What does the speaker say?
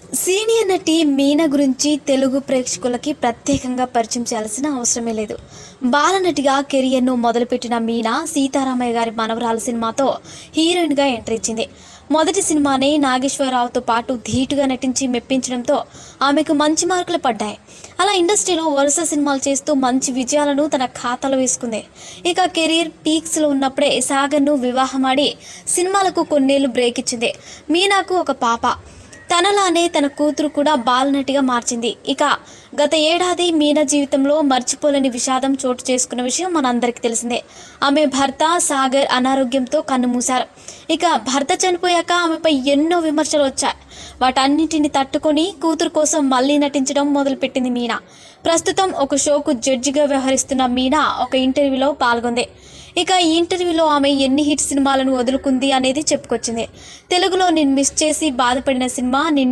Senior నటి మీనా గురించి తెలుగు ప్రేక్షకులకి ప్రత్యేకంగా పరిచయం చేయాల్సిన అవసరమే లేదు. బాలనటిగా కెరియర్ను మొదలుపెట్టిన మీనా సీతారామయ్య గారి మనవరాలు సినిమాతో హీరోయిన్గా ఎంట్రీ ఇచ్చింది. మొదటి సినిమానే నాగేశ్వరరావుతో పాటు ధీటుగా నటించి మెప్పించడంతో ఆమెకు మంచి మార్కులు పడ్డాయి. అలా ఇండస్ట్రీలో వరుస సినిమాలు చేస్తూ మంచి విజయాలను తన ఖాతాలో వేసుకుంది. ఇక కెరీర్ పీక్స్లో ఉన్నప్పుడే సాగర్ను వివాహమాడి సినిమాలకు కొన్నేళ్లు బ్రేక్ ఇచ్చింది. మీనాకు ఒక పాప. తనలానే తన కూతురు కూడా బాలనటిగా మార్చింది. ఇక గత ఏడాది మీనా జీవితంలో మర్చిపోలేని విషాదం చోటు చేసుకున్న విషయం మనందరికీ తెలిసిందే. ఆమె భర్త సాగర్ అనారోగ్యంతో కన్నుమూశారు. ఇక భర్త చనిపోయాక ఆమెపై ఎన్నో విమర్శలు వచ్చాయి. వాటన్నింటిని తట్టుకొని కూతురు కోసం మళ్ళీ నటించడం మొదలుపెట్టింది మీనా. ప్రస్తుతం ఒక షోకు జడ్జిగా వ్యవహరిస్తున్న మీనా ఒక ఇంటర్వ్యూలో పాల్గొంది. ఇక ఈ ఇంటర్వ్యూలో ఆమె ఎన్ని హిట్ సినిమాలను వదులుకుంది అనేది చెప్పుకొచ్చింది. తెలుగులో నేను మిస్ చేసి బాధపడిన సినిమా